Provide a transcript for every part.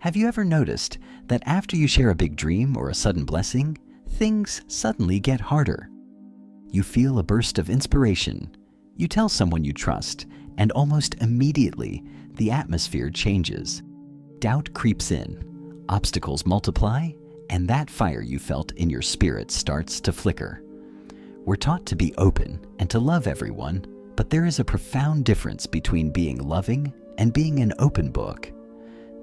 Have you ever noticed that after you share a big dream or a sudden blessing, things suddenly get harder? You feel a burst of inspiration, you tell someone you trust, and almost immediately the atmosphere changes. Doubt creeps in, obstacles multiply, and that fire you felt in your spirit starts to flicker. We're taught to be open and to love everyone, but there is a profound difference between being loving and being an open book.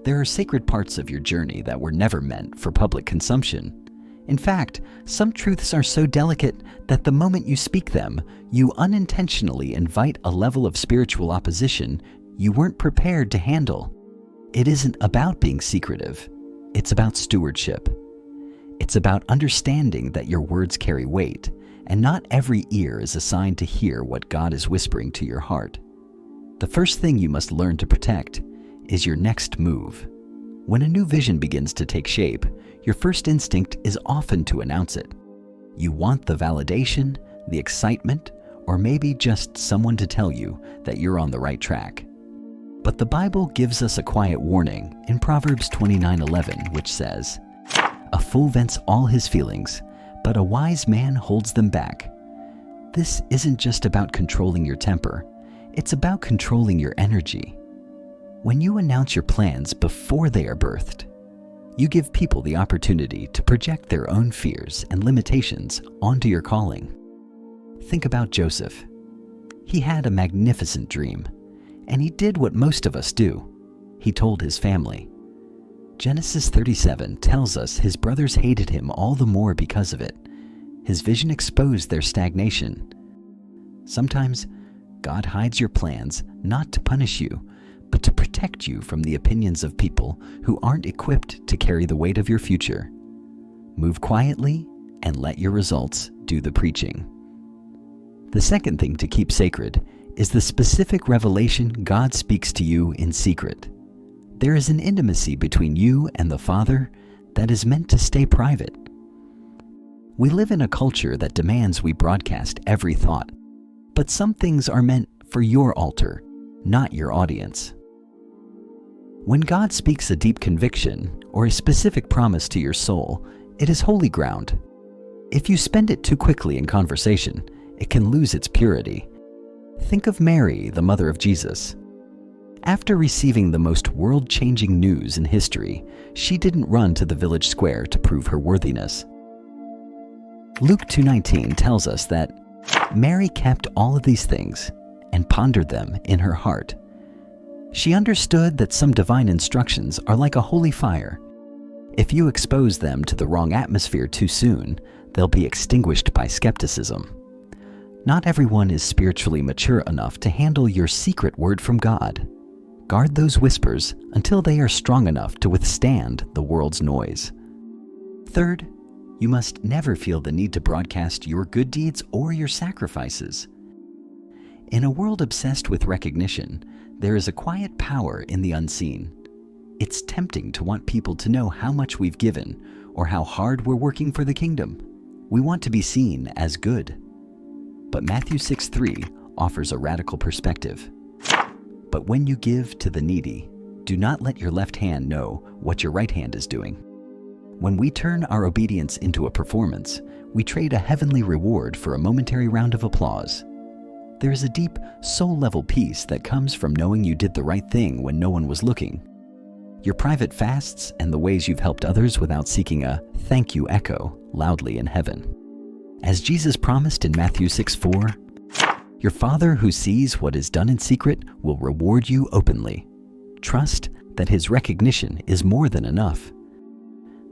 There are sacred parts of your journey that were never meant for public consumption. In fact, some truths are so delicate that the moment you speak them, you unintentionally invite a level of spiritual opposition you weren't prepared to handle. It isn't about being secretive. It's about stewardship. It's about understanding that your words carry weight, and not every ear is assigned to hear what God is whispering to your heart. The first thing you must learn to protect is your next move. When a new vision begins to take shape, your first instinct is often to announce it. You want the validation, the excitement, or maybe just someone to tell you that you're on the right track. But the Bible gives us a quiet warning in Proverbs 29:11, which says, "A fool vents all his feelings, but a wise man holds them back." This isn't just about controlling your temper, it's about controlling your energy. When you announce your plans before they are birthed, you give people the opportunity to project their own fears and limitations onto your calling. Think about Joseph. He had a magnificent dream, and he did what most of us do. He told his family. Genesis 37 tells us his brothers hated him all the more because of it. His vision exposed their stagnation. Sometimes God hides your plans not to punish you, but to protect you from the opinions of people who aren't equipped to carry the weight of your future. Move quietly and let your results do the preaching. The second thing to keep sacred is the specific revelation God speaks to you in secret. There is an intimacy between you and the Father that is meant to stay private. We live in a culture that demands we broadcast every thought, but some things are meant for your altar, not your audience. When God speaks a deep conviction or a specific promise to your soul, it is holy ground. If you spend it too quickly in conversation, it can lose its purity. Think of Mary, the mother of Jesus. After receiving the most world-changing news in history, she didn't run to the village square to prove her worthiness. Luke 2:19 tells us that Mary kept all of these things and pondered them in her heart. She understood that some divine instructions are like a holy fire. If you expose them to the wrong atmosphere too soon, they'll be extinguished by skepticism. Not everyone is spiritually mature enough to handle your secret word from God. Guard those whispers until they are strong enough to withstand the world's noise. Third, you must never feel the need to broadcast your good deeds or your sacrifices. In a world obsessed with recognition, there is a quiet power in the unseen. It's tempting to want people to know how much we've given or how hard we're working for the kingdom. We want to be seen as good. But Matthew 6:3 offers a radical perspective. But when you give to the needy, do not let your left hand know what your right hand is doing. When we turn our obedience into a performance, we trade a heavenly reward for a momentary round of applause. There is a deep, soul-level peace that comes from knowing you did the right thing when no one was looking. Your private fasts and the ways you've helped others without seeking a thank you echo loudly in heaven. As Jesus promised in Matthew 6:4, your Father who sees what is done in secret will reward you openly. Trust that His recognition is more than enough.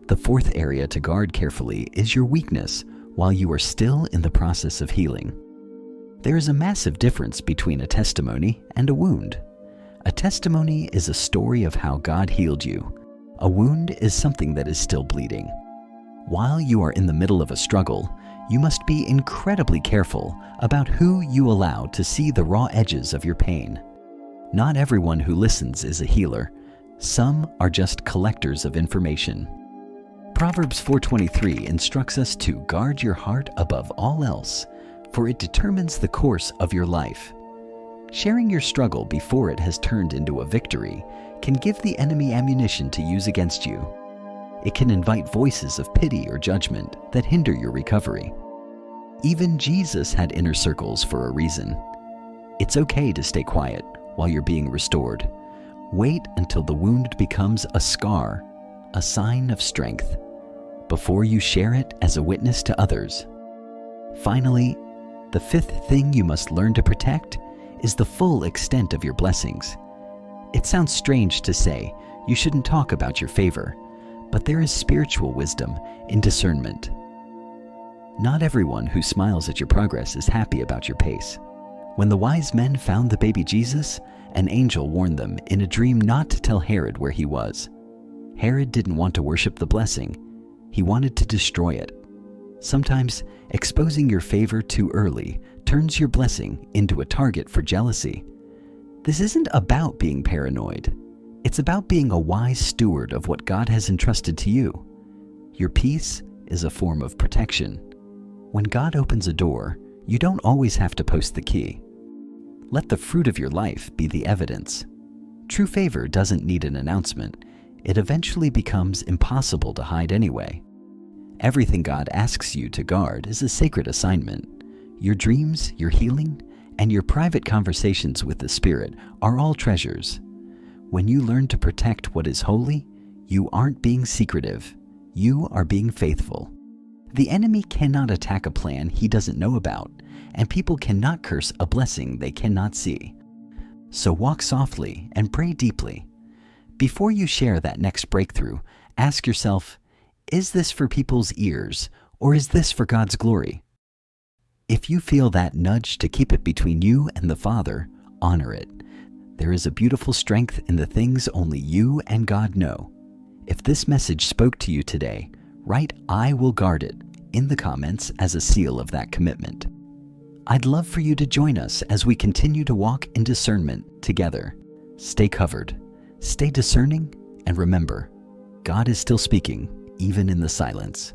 The fourth area to guard carefully is your weakness while you are still in the process of healing. There is a massive difference between a testimony and a wound. A testimony is a story of how God healed you. A wound is something that is still bleeding. While you are in the middle of a struggle, you must be incredibly careful about who you allow to see the raw edges of your pain. Not everyone who listens is a healer. Some are just collectors of information. Proverbs 4:23 instructs us to guard your heart above all else, for it determines the course of your life. Sharing your struggle before it has turned into a victory can give the enemy ammunition to use against you. It can invite voices of pity or judgment that hinder your recovery. Even Jesus had inner circles for a reason. It's okay to stay quiet while you're being restored. Wait until the wound becomes a scar, a sign of strength, before you share it as a witness to others. Finally, the fifth thing you must learn to protect is the full extent of your blessings. It sounds strange to say you shouldn't talk about your favor, but there is spiritual wisdom in discernment. Not everyone who smiles at your progress is happy about your pace. When the wise men found the baby Jesus, an angel warned them in a dream not to tell Herod where he was. Herod didn't want to worship the blessing. He wanted to destroy it. Sometimes exposing your favor too early turns your blessing into a target for jealousy. This isn't about being paranoid. It's about being a wise steward of what God has entrusted to you. Your peace is a form of protection. When God opens a door, you don't always have to post the key. Let the fruit of your life be the evidence. True favor doesn't need an announcement. It eventually becomes impossible to hide anyway. Everything God asks you to guard is a sacred assignment. Your dreams, your healing, and your private conversations with the Spirit are all treasures. When you learn to protect what is holy, you aren't being secretive. You are being faithful. The enemy cannot attack a plan he doesn't know about, and people cannot curse a blessing they cannot see. So walk softly and pray deeply. Before you share that next breakthrough, ask yourself, is this for people's ears, or is this for God's glory? If you feel that nudge to keep it between you and the Father, honor it. There is a beautiful strength in the things only you and God know. If this message spoke to you today, write "I will guard it" in the comments as a seal of that commitment. I'd love for you to join us as we continue to walk in discernment together. Stay covered, stay discerning, and remember, God is still speaking, even in the silence.